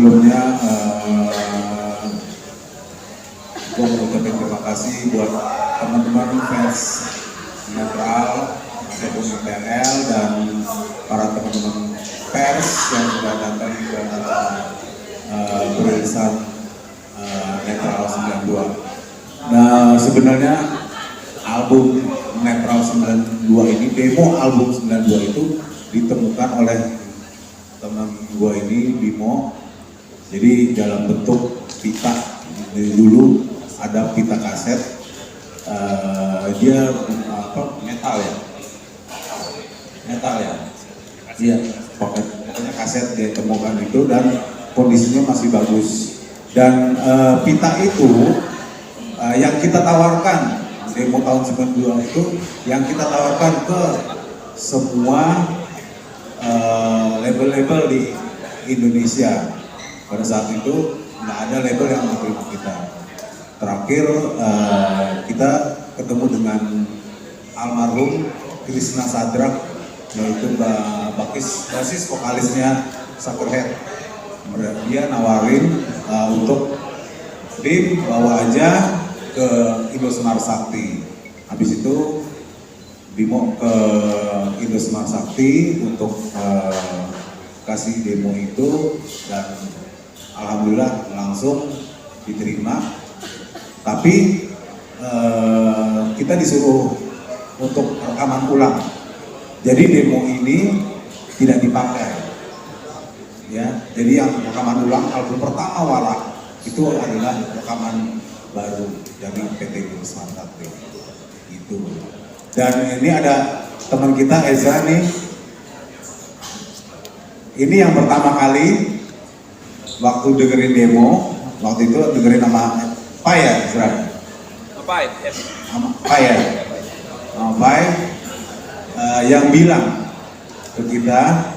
Sebelumnya gue mau ucapin terima kasih buat teman-teman fans netral ataupun PNL dan para teman-teman pers yang sudah datang ke acara perilisan Netral 92. Nah, sebenarnya album Netral 92 ini, demo album 92 itu ditemukan oleh teman gue ini, Bimo. Jadi dalam bentuk pita, dulu ada pita kaset, dia metal ya, iya, pokoknya kaset dia temukan itu dan kondisinya masih bagus. Dan pita itu yang kita tawarkan demo tahun 92 itu, yang kita tawarkan ke semua label-label di Indonesia. Pada saat itu nggak ada label yang menerima kita. Terakhir kita ketemu dengan almarhum Krisna Sadrak, yaitu Mbak Bakis, basis vokalisnya Suckerhead. Dia nawarin untuk Bim bawa aja ke Indosmart Sakti. Habis itu Bimo ke Indosmart Sakti untuk kasih demo itu dan alhamdulillah langsung diterima. Tapi kita disuruh untuk rekaman ulang. Jadi demo ini tidak dipakai. Ya, jadi yang rekaman ulang album pertama Warak itu adalah rekaman baru dari PT Indosmart Sakti. Itu. Dan ini ada teman kita Ezra nih. Ini yang pertama kali waktu dengerin demo, waktu itu dengerin nama Pai ya, Ezra? Pai, ya. Pai yang bilang ke kita,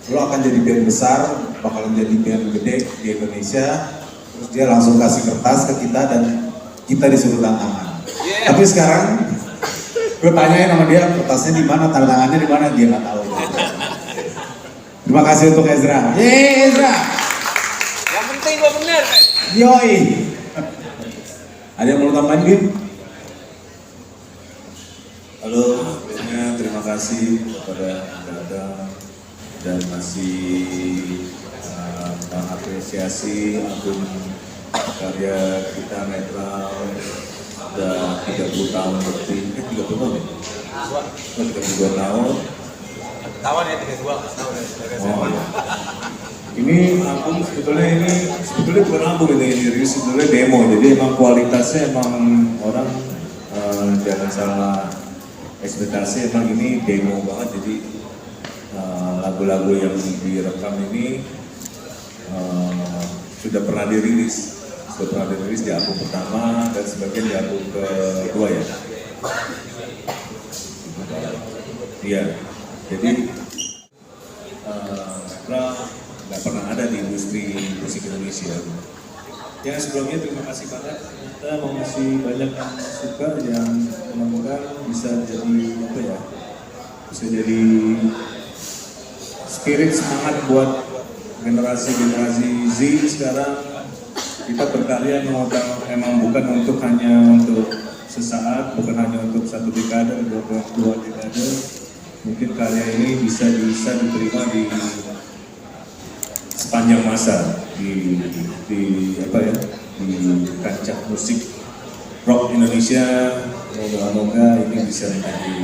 lo akan jadi band besar, bakalan jadi band gede di Indonesia. Terus dia langsung kasih kertas ke kita dan kita disuruh tantangan. Yeah. Tapi sekarang gue tanyain sama dia kertasnya di mana, tanda tangannya di mana, dia nggak tahu. Terima kasih untuk Ezra. Yeay Ezra. Yang penting gue bener. Yoi. Ada yang mau tambahin Bim? Halo, sebelumnya terima kasih kepada Anda dan masih mengapresiasi album karya kita Netral sudah 30 tahun lebih, 30 tahun ya? 32 tahun. Ketahuan ya 32 tahun ya. Oh, ya. Ini album sebetulnya bukan album ini rilis sebetulnya demo, jadi emang kualitasnya emang orang jangan salah ekspektasi, emang ini demo banget. Jadi lagu-lagu yang direkam ini sudah pernah dirilis di album pertama dan sebagian di album kedua ya. Iya, jadi nggak pernah ada di industri musik Indonesia. Ya sebelumnya terima kasih banget, kita masih banyak yang suka, yang mudah-mudahan bisa jadi apa ya, bisa jadi spirit semangat buat generasi Z sekarang. Kita berkarya memang bukan untuk hanya untuk sesaat, bukan hanya untuk satu dekade, dua dekade. Mungkin karya ini bisa diterima di sepanjang masa di kancah musik rock Indonesia. Moga-moga ini bisa jadi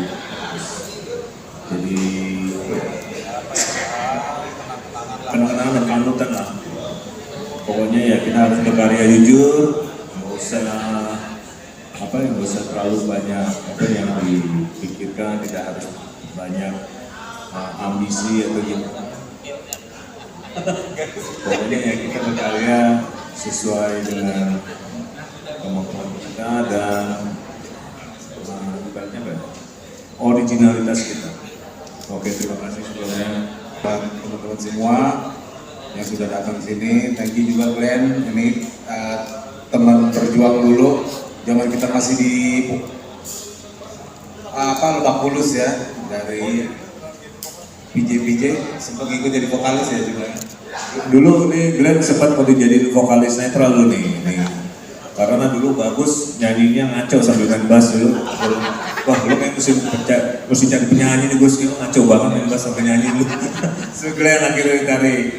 kenang-kenangan dan panutan lah. Pokoknya ya kita harus berkarya jujur, nggak usah terlalu banyak apa yang dipikirkan, tidak harus banyak ambisi atau gitu. Pokoknya ya kita berkarya sesuai dengan kemampuan kita dan originalitas kita. Oke, terima kasih sebelumnya teman-teman semua yang sudah datang ke sini. Thank you juga Glenn, ini teman berjuang dulu zaman kita masih di Lebak Bulus ya, dari PJ sempat ikut jadi vokalis ya juga. Dulu nih Glenn sempat mau dijadiin vokalis netral dulu nih. Karena dulu bagus nyanyinya ngaco sambil main bass dulu. Wah lu kayak mesti cari penyanyi nih Gus, lu ngaco banget main bass sampai nyanyi lu. So Glenn akhirnya ditarik.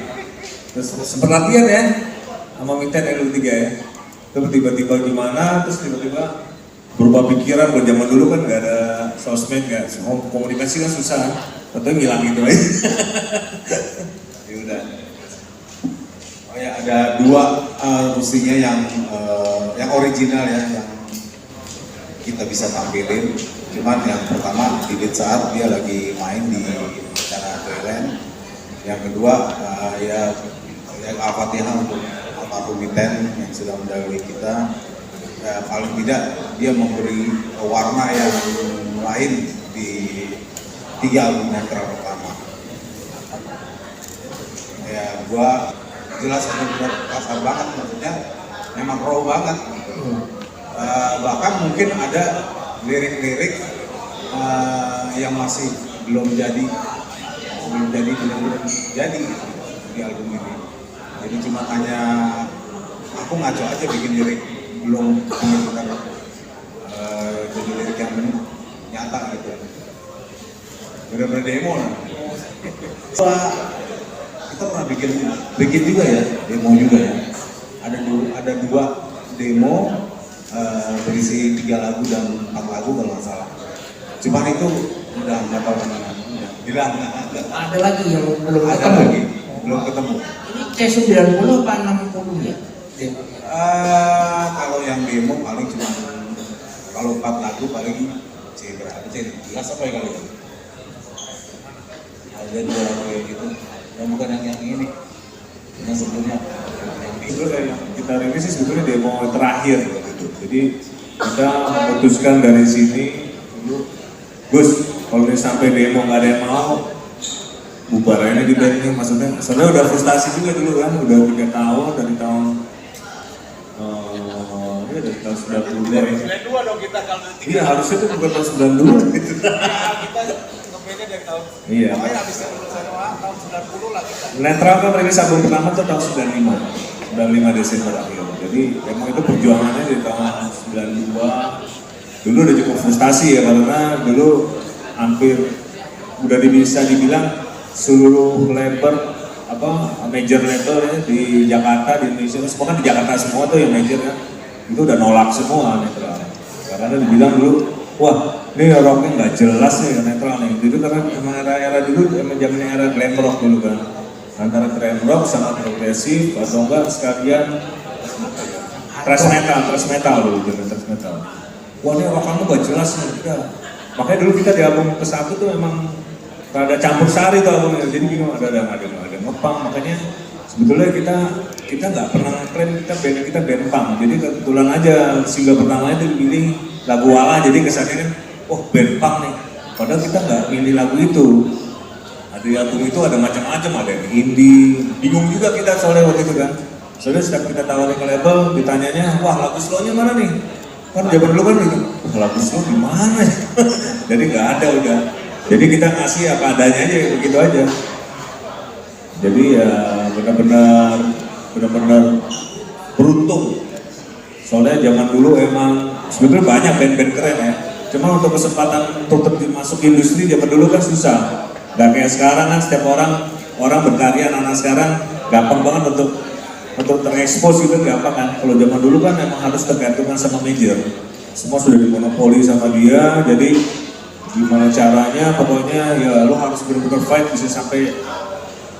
Terus sempat latihan ya sama Miten LU3 ya. Terus tiba-tiba gimana, terus tiba-tiba berubah pikiran. Kalau zaman dulu kan nggak ada sosmed, nggak komunikasi kan susah. Tentu ngilang gitu aja. Ya udah. Oh ya, ada dua mestinya yang original ya, yang kita bisa tampilin. Cuman yang pertama di saat dia lagi main di acara Thailand. Yang kedua ya Al-Fatihah untuk almarhum Miten yang sudah mendahului kita. Ya, paling tidak dia memberi warna yang lain di 3 album netral pertama. Ya gua jelas benar kasar banget, maksudnya memang raw banget gitu. Bahkan mungkin ada lirik-lirik yang masih belum jadi benar-benar jadi gitu, di album ini. Jadi cuma hanya aku ngaco aja bikin lirik, belum benar-benar jadi lirik yang nyata gitu. Benar-benar demo lah. Kita pernah bikin juga ya, demo juga ya. Ada 2 demo berisi 3 lagu dan 4 lagu kalau nggak salah. Cuman itu udah nggak tahu kemana, hilang. Ada lagi yang belum Ada ketemu. lagi, belum ketemu. Ini C90 apa 60 ya? Kalau yang demo paling cuma kalau 4 lagu paling C berapa? C13 apa ya kali itu? Ada 2 lagu kayak gitu. Dan bukan yang ini, yang sebelumnya. Itu yang kita rilis sih sebetulnya demo terakhir gitu. Jadi kita memutuskan dari sini dulu, Gus, kalau ini sampai demo nggak ada yang mau, bubar aja di band ini. Maksudnya udah frustasi juga dulu kan, udah 3 tahun dari tahun ya dari tahun 90 dari 92 dong kita kalau nanti. Iya harusnya tuh bukan tahun 92 gitu. Kita ngebandnya dari tahun. Iya. Pokoknya habis lulusan tahun 90 lah kita. Netral kan rilis album pertama tuh tahun 95 Desember akhir. Jadi emang itu perjuangannya di tahun 92. Dulu udah cukup frustasi ya karena dulu hampir udah bisa dibilang seluruh label major label ya di Jakarta, di Indonesia, semua kan di Jakarta semua tuh yang major kan itu udah nolak semua netral. Karena dibilang dulu, wah ini rocknya nggak jelas nih netral nih. Itu karena era dulu zaman era glam rock dulu kan, antara glam rock sama progresif atau enggak sekalian thrash metal dulu zaman thrash metal. Wah ini rock kamu nggak jelas nih. Ya. Makanya dulu kita di album ke-1 tuh memang ada campur sari tuh albumnya. Jadi gini ada ngepang. Makanya sebetulnya kita nggak pernah ngeklaim kita band punk. Jadi kebetulan aja single pertamanya itu dipilih lagu Wala. Jadi kesannya kan, oh band punk nih. Padahal kita nggak pilih lagu itu. Di album itu ada macam-macam, ada yang indie. Bingung juga kita soalnya waktu itu kan. Soalnya setiap kita tawarin ke label, ditanyanya, wah lagu slow-nya mana nih? Kan zaman dulu kan gitu, lagu slow di mana ya? Jadi nggak ada udah. Jadi kita ngasih apa adanya aja, begitu aja. Jadi ya benar-benar beruntung. Soalnya zaman dulu emang sebetulnya banyak band-band keren ya. Cuma untuk kesempatan untuk masuk industri zaman dulu kan susah. Gak kayak sekarang kan setiap orang berkarya, anak sekarang gampang banget untuk terekspos gitu, gampang kan. Kalau zaman dulu kan emang harus tergantungan sama major. Semua sudah dimonopoli sama dia, jadi gimana caranya pokoknya ya lo harus benar-benar fight bisa sampai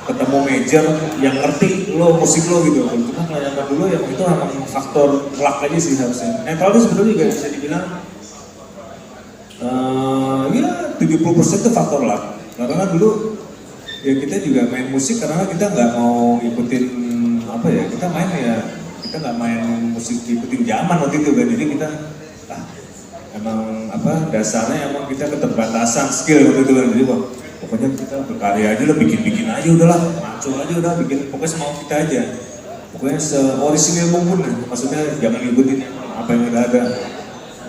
ketemu major yang ngerti lo musik lo gitu. Cuma kalau zaman dulu yang itu emang faktor luck aja sih harusnya. Netral itu sebetulnya juga bisa dibilang ya 70% itu faktor luck. Karena dulu ya kita juga main musik karena kita nggak mau ikutin apa ya, kita nggak main musik ikutin zaman waktu itu kan. Jadi kita emang dasarnya emang kita keterbatasan skill waktu itu kan. Jadi pokoknya kita berkarya aja lah, bikin aja udahlah, maco aja udah bikin, pokoknya semau kita aja, pokoknya se-orisinil mungkin, maksudnya jangan ngikutin apa yang udah ada.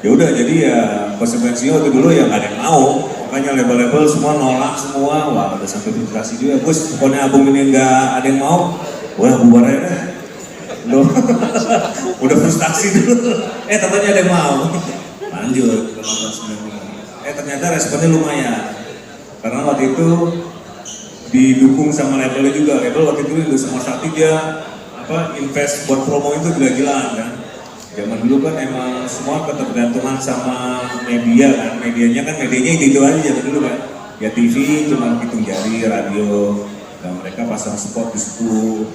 Ya udah, jadi ya konsekuensinya waktu dulu ya nggak ada yang mau, makanya label-label semua nolak semua, wah udah sampai frustrasi juga, Gus pokoknya album ini nggak ada yang mau, wah bubar aja deh. Udah frustasi dulu, ternyata ada yang mau, lanjut ke nonton 95. Ternyata responnya lumayan, karena waktu itu didukung sama labelnya juga, label waktu itu Indosiar Sakti dia invest buat promo itu gila-gilaan kan. Zaman dulu kan emang semua ketergantungan sama media kan, medianya itu aja zaman dulu kan. Ya TV cuma hitung jari, radio, dan mereka pasang spot di situ,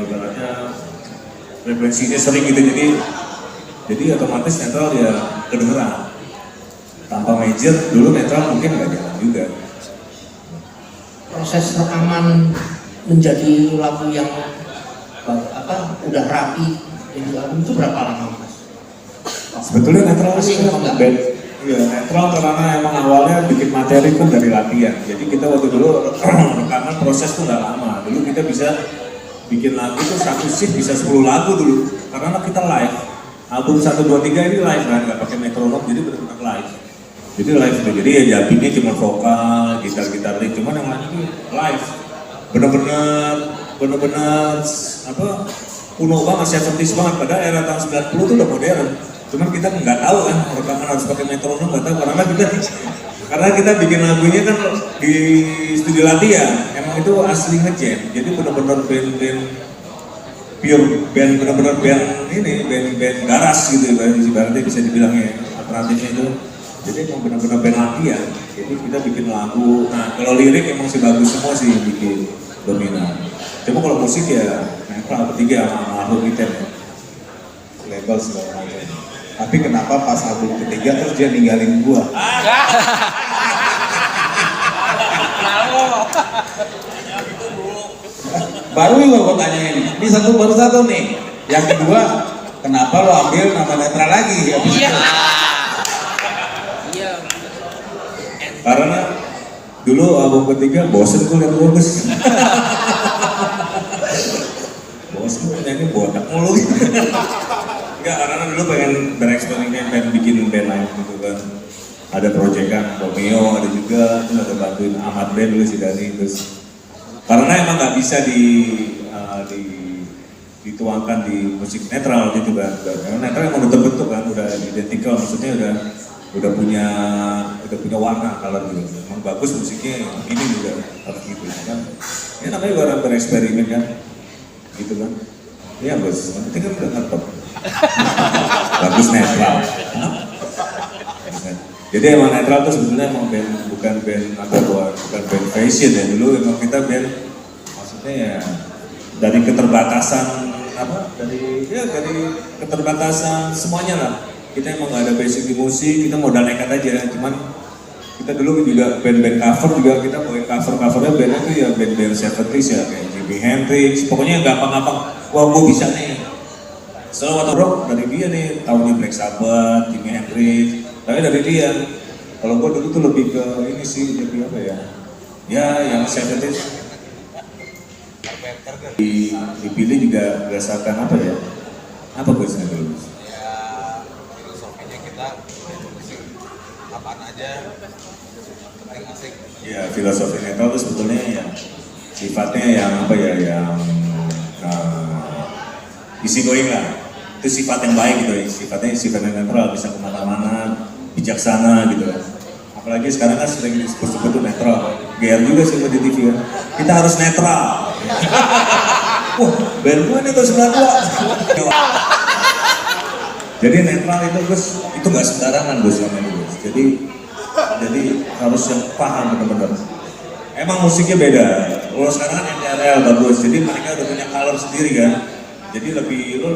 ibaratnya frekuensinya sering gitu, jadi otomatis netral ya kedengeran. Tanpa major dulu netral mungkin nggak jalan juga. Proses rekaman menjadi lagu yang udah rapi jadi album itu berapa lama Mas? Sebetulnya netral sih enggak? Iya, netral karena emang awalnya bikin materi pun dari latihan. Jadi kita waktu dulu rekaman proses tuh nggak lama. Dulu kita bisa bikin lagu tuh satu shift bisa 10 lagu dulu. Karena kita live. Album 1, 2, 3 ini live kan, nggak pakai metronom, jadi benar-benar live. Jadi live tuh, jadi ya Japinnya cuma vokal, gitar-gitarnya, cuman yang lain itu live. Bener-bener kuno banget, 70s banget, padahal era tahun 90 itu udah modern. Cuman kita nggak tahu kan, rekaman harus pakai metronom, nggak tahu, karena kita bikin lagunya kan di studio latihan, emang itu asli ngejam, jadi bener-bener band pure band, bener-bener band garas gitu, ibaratnya bisa dibilangnya, alternatifnya itu. Jadi emang bener-bener band latihan, jadi kita bikin lagu, nah kalau lirik emang sih bagus semua sih yang bikin dominan. Cuma kalau musik ya, netral ketiga sama album kita ya. Label segala macam. Tapi kenapa pas album ketiga terus dia ninggalin gua? Baru juga gua tanyain. Ini baru satu nih. Yang kedua, kenapa lo ambil nama netral lagi? Iya. Karena dulu album ketiga bosen gue liat Gus. Bosen nyanyi botak mulu. Enggak, karena dulu pengen bereksperimen, pengen bikin band lain gitu kan. Ada proyekan Romeo, ada juga, terus ada bantuin Ahmad Ben dulu si Dani, terus karena emang nggak bisa dituangkan di musik netral gitu kan. Karena netral emang udah terbentuk kan, udah identikal, maksudnya udah punya warna kalau gitu. Emang bagus musiknya ini juga harus gitu kan. Ya namanya orang bereksperimen kan, gitu kan. Iya bos, nanti kan udah ngetop. Bagus netral. Jadi emang netral tuh sebetulnya emang band, bukan band fashion ya. Dulu emang kita band, maksudnya ya dari keterbatasan dari keterbatasan semuanya lah. Kita emang gak ada basic di musik, kita modal nekat aja. Cuman kita dulu juga band-band cover juga, kita bawain covernya bandnya tuh ya band-band 70s ya, kayak Jimi Hendrix, pokoknya yang gampang-gampang. Wah gue bisa nih. Selalu waktu rock dari dia nih, tahunya Black Sabbath, Jimi Hendrix, tapi dari dia. Kalau gue dulu tuh lebih ke ini sih, lebih apa ya? Ya yang 70s. Dipilih juga berdasarkan apa ya? Apa gue sih dulu? Apaan aja paling asik. Ya filosofi netral itu sebetulnya ya sifatnya yang apa ya, yang easy going lah. Itu sifat yang baik gitu ya, sifatnya netral, bisa kemana-mana, bijaksana gitu. Apalagi sekarang kan sering disebut-sebut tuh netral. GR juga sih di TV kan. Kita harus netral. Wah, band gue nih tahun 92. Jadi netral itu Gus, itu nggak sembarangan Gus namanya Gus. Jadi harus yang paham benar-benar. Emang musiknya beda. Kalau sekarang kan NTRL bagus, jadi mereka udah punya color sendiri kan. Jadi lo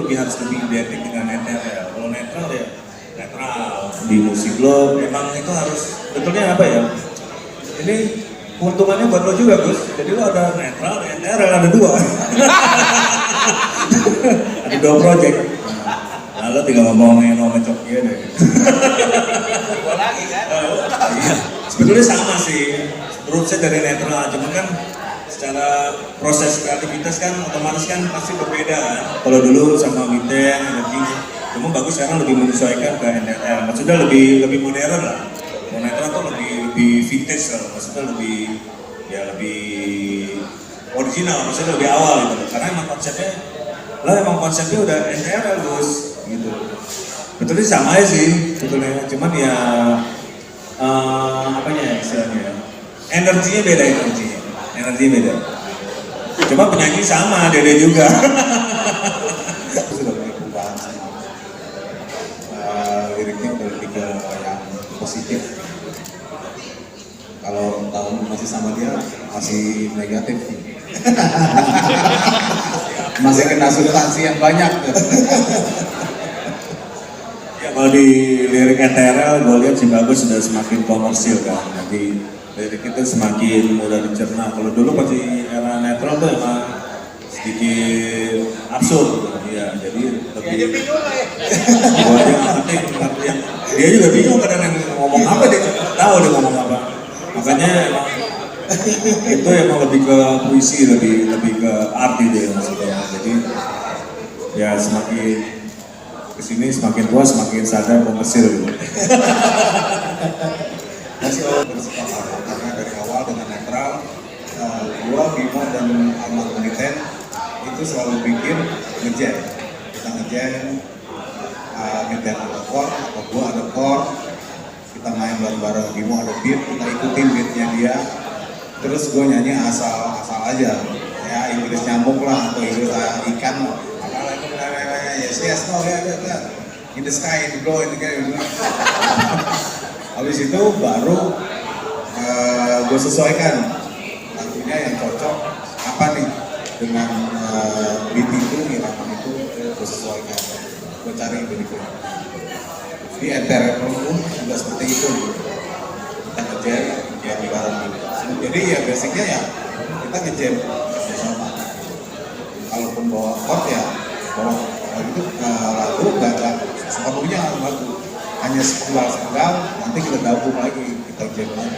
lebih harus lebih identik dengan NTRL. Kalau netral ya netral di musik lo. Emang itu harus betulnya apa ya? Ini keuntungannya buat lo juga Gus. Jadi lo ada netral, ada NTRL, ada dua. Ada dua project. Lalu tinggal ngomongin sama Coki deh. Gua lagi kan? Iya, sebetulnya sama sih. Menurut saya dari netral, cuma kan secara proses kreativitas kan otomatis kan pasti berbeda kan. Kalau dulu sama Miten, energi, cuma bagus sekarang lebih menyesuaikan ke NTL. Maksudnya lebih modern lah. Kalau netral tuh lebih vintage lah, maksudnya lebih original, maksudnya lebih awal gitu. Karena emang konsepnya udah NTRL Gus gitu. Betulnya sama aja sih, betulnya. Cuman ya apanya ya istilahnya? Energinya beda. Cuma penyanyi sama, Dede juga. Sudah mulai perubahan sih. Liriknya udah lebih ke yang positif. Kalau tahun masih sama dia masih negatif. Masih kena substansi yang banyak. Ya kalau di lirik NTRL gue lihat si Bagus sudah semakin komersil kan. Jadi lirik itu semakin mudah dicerna. Kalau dulu pas di era netral tuh emang sedikit absurd. Ya, jadi lebih. Gua aja nggak ngerti. Dia juga bingung kadang ngomong apa, dia nggak tahu dia ngomong apa. Makanya emang itu emang lebih ke puisi, lebih ke arti dia maksudnya. Jadi ya semakin kesini semakin tua semakin sadar komersil gitu. Masih bersikap sama karena dari awal dengan netral, gua, Bimo dan Ahmad Maniten itu selalu bikin ngejam. Kita ngejam, ngejam ada chord atau gua ada chord, kita main bareng-bareng. Bimo ada beat, kita ikutin beatnya dia. Terus gua nyanyi asal aja, ya Inggris nyamuk lah atau Inggris ikan. Yes, no, ya, in the sky, in the glow, in the sky. Habis itu baru gue sesuaikan lagunya yang cocok apa nih dengan beat itu, irama itu gue sesuaikan. Gue cari berikutnya. Di NTRL pun juga seperti itu. Kita ngejam bareng gitu. Jadi ya basicnya ya kita ngejam bersama. Kalaupun bawa chord ya bawa itu lagu gak sepenuhnya lagu, hanya sepenggal nanti kita gabung lagi, kita jam lagi.